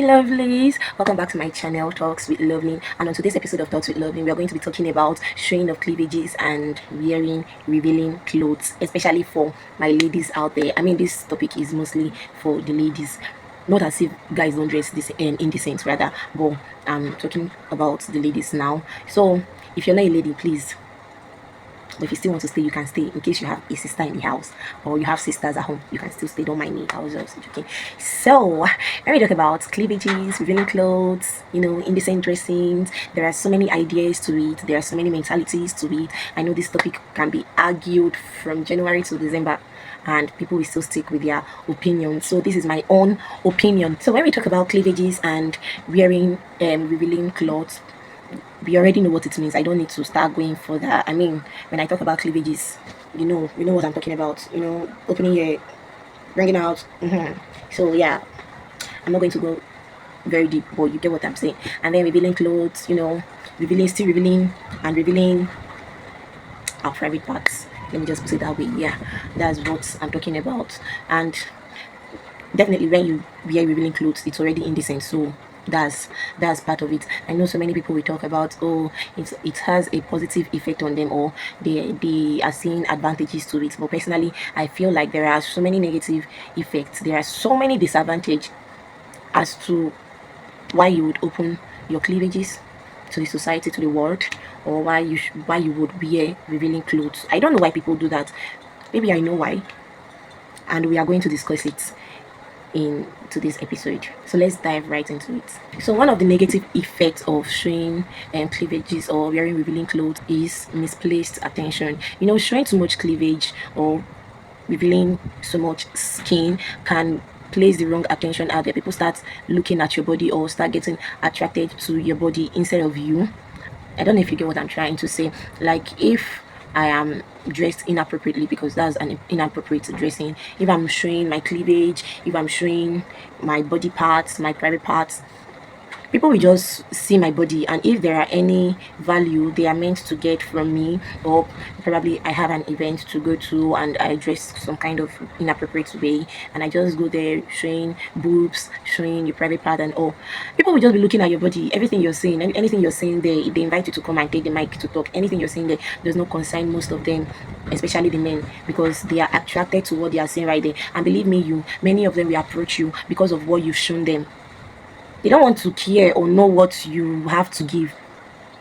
Lovelies, welcome back to my channel Talks with Lovely, and on today's episode of Talks with Lovely we are going to be talking about showing of cleavages and wearing revealing clothes, especially for my ladies out there. I mean, this topic is mostly for the ladies, not as if guys don't dress this indecent rather, but I'm talking about the ladies now. So if you're not a lady, please, but if you still want to stay, you can stay. In case you have a sister in the house or you have sisters at home, you can still stay. Don't mind me. I was just joking. So, when we talk about cleavages, revealing clothes, indecent dressings, there are so many ideas to it. There are so many mentalities to it. I know this topic can be argued from January to December, and people will still stick with their opinion. So this is my own opinion. So when we talk about cleavages and wearing revealing clothes, we already know what it means. I don't need to start going further. I mean, when I talk about cleavages, you know what I'm talking about. Opening your, bringing out. So yeah, I'm not going to go very deep, but you get what I'm saying. And then revealing clothes, still revealing and revealing our private parts. Let me just put it that way. Yeah, that's what I'm talking about. And definitely when you wear revealing clothes, it's already indecent. So that's part of it. I know so many people will talk about, oh, it has a positive effect on them, or they are seeing advantages to it, but personally I feel like there are so many negative effects. There are so many disadvantages as to why you would open your cleavages to the society, to the world, or why you would wear revealing clothes. I don't know why people do that. Maybe I know why, and we are going to discuss it in today's episode. So let's dive right into it. So one of the negative effects of showing cleavages or wearing revealing clothes is misplaced attention. Showing too much cleavage or revealing so much skin can place the wrong attention out there. People start looking at your body or start getting attracted to your body instead of you. I don't know if you get what I'm trying to say. Like, if I am dressed inappropriately, because that's an inappropriate dressing, if I'm showing my cleavage, if I'm showing my body parts, my private parts, people will just see my body, and if there are any value they are meant to get from me, or probably I have an event to go to and I dress some kind of inappropriate way and I just go there showing boobs, showing your private part and all, people will just be looking at your body. Everything you're saying, anything you're saying there, if they invite you to come and take the mic to talk, anything you're saying there does not concern most of them, especially the men, because they are attracted to what they are saying right there. And believe me, many of them will approach you because of what you've shown them. They don't want to care or know what you have to give.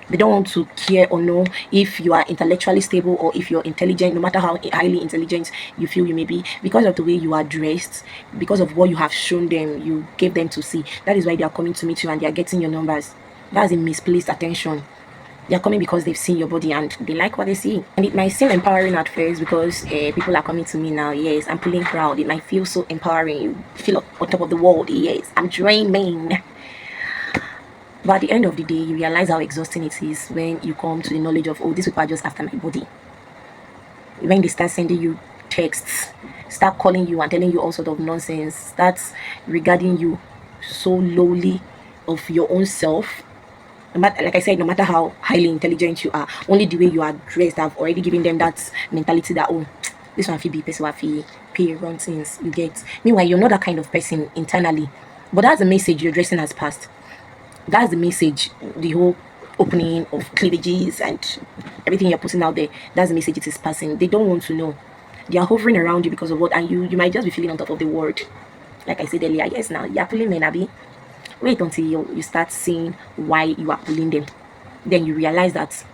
They don't want to care or know if you are intellectually stable or if you're intelligent, no matter how highly intelligent you feel you may be, because of the way you are dressed, because of what you have shown them, you gave them to see. That is why they are coming to meet you and they are getting your numbers. That's a misplaced attention. They are coming because they've seen your body and they like what they see. And it might seem empowering at first because people are coming to me now. Yes, I'm pulling crowd. It might feel so empowering. You feel on top of the world. Yes, I'm dreaming. But at the end of the day, you realize how exhausting it is when you come to the knowledge of, oh, these people are just after my body. When they start sending you texts, start calling you and telling you all sort of nonsense, starts regarding you so lowly of your own self. Like I said, no matter how highly intelligent you are, only the way you are dressed, I've already given them that mentality that, oh, this one feel be person feel pay run things, you get. Meanwhile, you're not that kind of person internally. But that's the message your dressing has passed. That's the message, the whole opening of cleavages and everything you're putting out there. That's the message it is passing. They don't want to know. They are hovering around you because of what, and you might just be feeling on top of the world. Like I said earlier, yes, now you're pulling men, Abby. Wait until you start seeing why you are pulling them. Then you realize that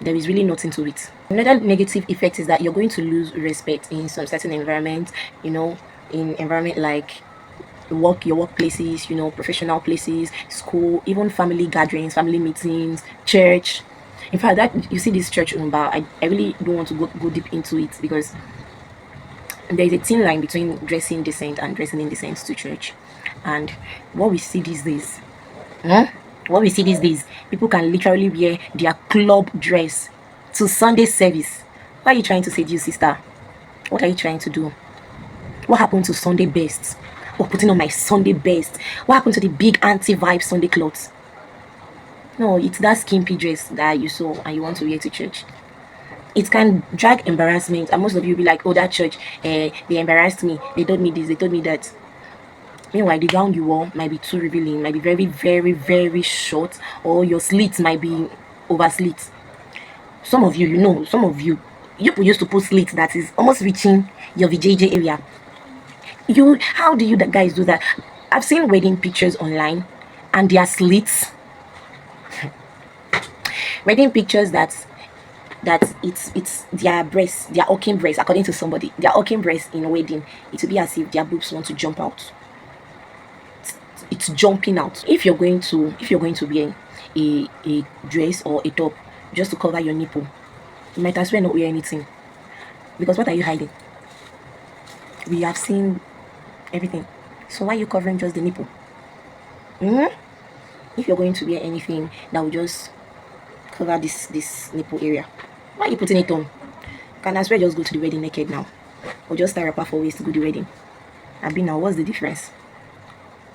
there is really nothing to it. Another negative effect is that you're going to lose respect in some certain environments, in environment like your workplaces, professional places, school, even family gatherings, family meetings, church. In fact, that you see this church umba, I really don't want to go deep into it because there is a thin line between dressing decent and dressing indecent to church. And what we see these days, what we see these days, people can literally wear their club dress to Sunday service. What are you trying to say, dear sister? What are you trying to do? What happened to Sunday best? Or putting on my Sunday best? What happened to the big anti-vibe Sunday clothes? No, it's that skimpy dress that you saw and you want to wear to church. It can drag embarrassment, and most of you be like, oh, that church, they embarrassed me, they told me this, they told me that. Meanwhile, the gown you wore might be too revealing, might be very, very, very short, or your slits might be over slits. Some of you, some of you used to put slits that is almost reaching your VJJ area. How do you that guys do that? I've seen wedding pictures online, and their slits, wedding pictures that it's their breasts, their walking breasts, according to somebody, their walking breasts in a wedding. It will be as if their boobs want to jump out. It's jumping out. If you're going to wear a dress or a top just to cover your nipple, you might as well not wear anything, because what are you hiding? We have seen everything, so why are you covering just the nipple? If you're going to wear anything that will just cover this nipple area, why are you putting it on? Can as well just go to the wedding naked now, or just tie wrapper for waist to go to the wedding. Abi, now what's the difference?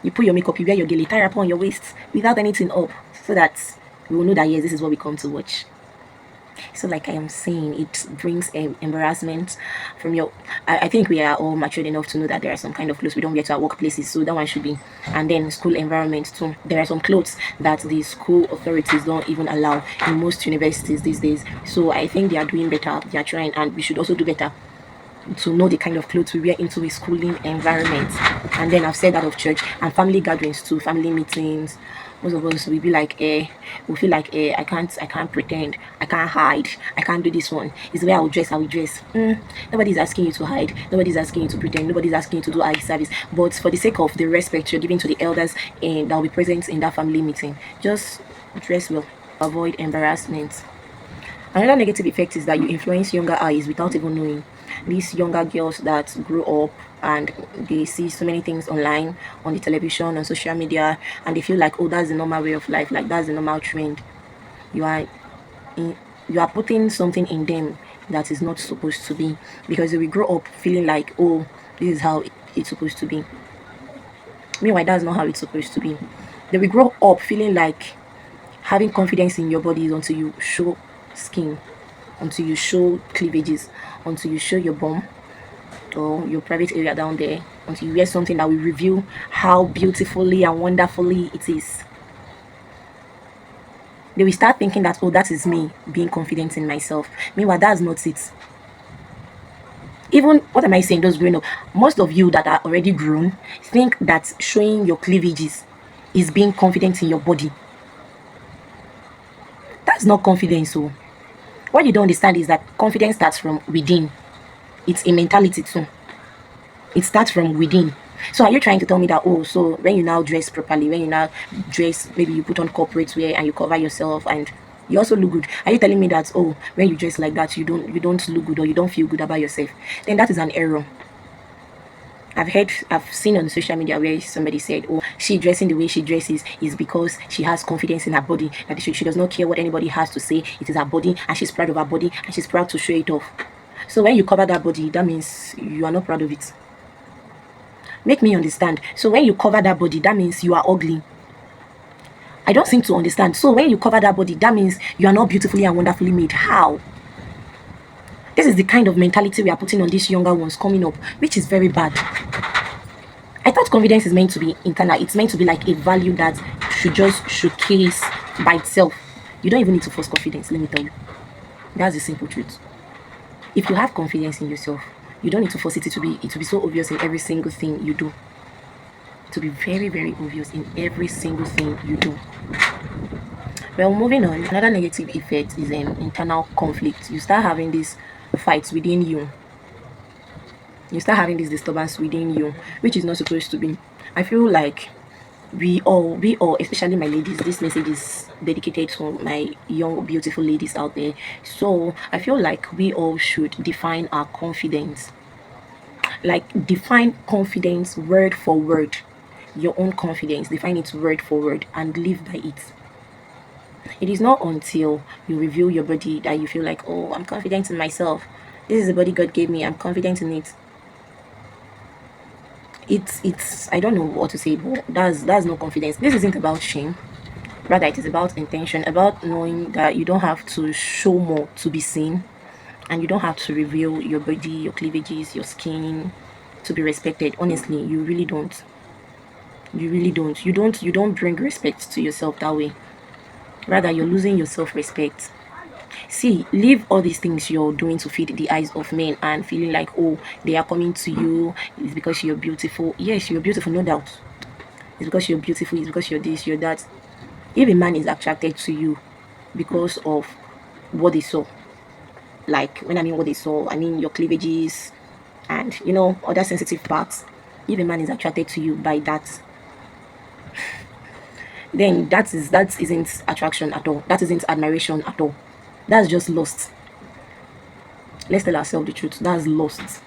You put your makeup, you wear your gele, tie wrapper on your waist without anything up, so that we will know that yes, this is what we come to watch. So like I am saying, it brings embarrassment from your I think we are all matured enough to know that there are some kind of clothes we don't wear to our workplaces, so that one should be. And then school environment too, there are some clothes that the school authorities don't even allow in most universities these days. So I think they are doing better, they are trying, and we should also do better to know the kind of clothes we wear into a schooling environment. And then I've said that of church and family gatherings too, family meetings. Most of us we be like, we feel like, I can't pretend, I can't hide, I can't do this one. It's the way I will dress. Nobody's asking you to hide, nobody's asking you to pretend, nobody's asking you to do eye service. But for the sake of the respect you're giving to the elders that will be present in that family meeting, just dress well, avoid embarrassment. Another negative effect is that you influence younger eyes without even knowing. These younger girls that grow up and they see so many things online, on the television, on social media, and they feel like, oh, that's the normal way of life, like that's the normal trend. You are in, you are putting something in them that is not supposed to be, because they will grow up feeling like, oh, this is how it's supposed to be. Meanwhile, that's not how it's supposed to be. They will grow up feeling like having confidence in your body is until you show skin, until you show cleavages, until you show your bum or your private area down there, until you wear something that will reveal how beautifully and wonderfully it is. They will start thinking that, oh, that is me being confident in myself. Meanwhile, that's not it. Even, what am I saying, those growing up, most of you that are already grown think that showing your cleavages is being confident in your body. That's not confidence. So what you don't understand is that confidence starts from within. It's a mentality too. It starts from within. So are you trying to tell me that, oh, so when you now dress properly, when you now dress, maybe you put on corporate wear and you cover yourself and you also look good, are you telling me that, oh, when you dress like that, you don't look good or you don't feel good about yourself? Then that is an error. I've seen on social media where somebody said, oh, she dressing the way she dresses is because she has confidence in her body, that she does not care what anybody has to say. It is her body and she's proud of her body and she's proud to show it off. So when you cover that body, that means you are not proud of it. Make me understand. So when you cover that body, that means you are ugly. I don't seem to understand. So when you cover that body, that means you are not beautifully and wonderfully made. How? This is the kind of mentality we are putting on these younger ones coming up, which is very bad. I thought confidence is meant to be internal. It's meant to be like a value that should just showcase by itself. You don't even need to force confidence, let me tell you. That's the simple truth. If you have confidence in yourself, you don't need to force it to be so obvious in every single thing you do. To be very, very obvious in every single thing you do. Well, moving on, another negative effect is an internal conflict. You start having these fights within you. You start having this disturbance within you, which is not supposed to be. I feel like we all, especially my ladies, this message is dedicated to my young, beautiful ladies out there. So I feel like we all should define our confidence. Like, define confidence word for word. Your own confidence, define it word for word and live by it. It is not until you review your body that you feel like, oh, I'm confident in myself. This is the body God gave me. I'm confident in it. It's I don't know what to say, but that's no confidence. This isn't about shame. Rather, it is about intention, about knowing that you don't have to show more to be seen, and you don't have to reveal your body, your cleavages, your skin to be respected. Honestly, you really don't. You really don't. You don't bring respect to yourself that way. Rather, you're losing your self-respect. See, leave all these things you're doing to feed the eyes of men and feeling like, oh, they are coming to you. It's because you're beautiful. Yes, you're beautiful, no doubt. It's because you're beautiful. It's because you're this, you're that. If a man is attracted to you because of what they saw, like when I mean what they saw, I mean your cleavages and other sensitive parts. If a man is attracted to you by that, then that isn't attraction at all. That isn't admiration at all. That's just lust. Let's tell ourselves the truth. That's lust.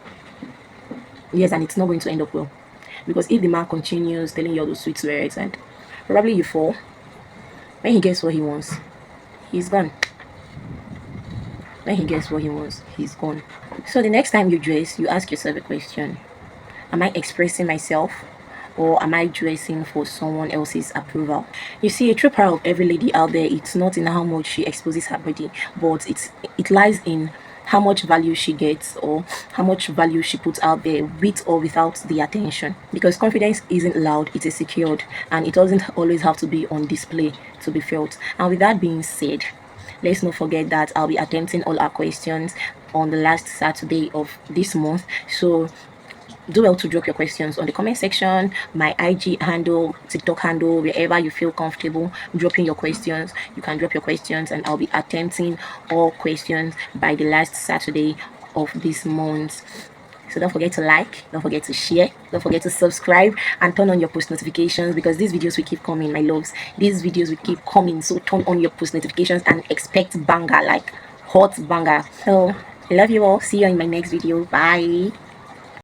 Yes, and it's not going to end up well. Because if the man continues telling you all those sweet words and probably you fall, when he gets what he wants, he's gone. When he gets what he wants, he's gone. So the next time you dress, you ask yourself a question. Am I expressing myself? Or am I dressing for someone else's approval? You see, a true power of every lady out there, it's not in how much she exposes her body, but it lies in how much value she gets or how much value she puts out there with or without the attention. Because confidence isn't loud, it is secured, and it doesn't always have to be on display to be felt. And with that being said, let's not forget that I'll be attempting all our questions on the last Saturday of this month. So do well to drop your questions on the comment section, my IG handle, TikTok handle, wherever you feel comfortable dropping your questions. You can drop your questions and I'll be attempting all questions by the last Saturday of this month. So don't forget to like, don't forget to share, don't forget to subscribe and turn on your post notifications because these videos will keep coming, my loves. These videos will keep coming. So turn on your post notifications and expect banger, like hot banger. So I love you all. See you in my next video. Bye.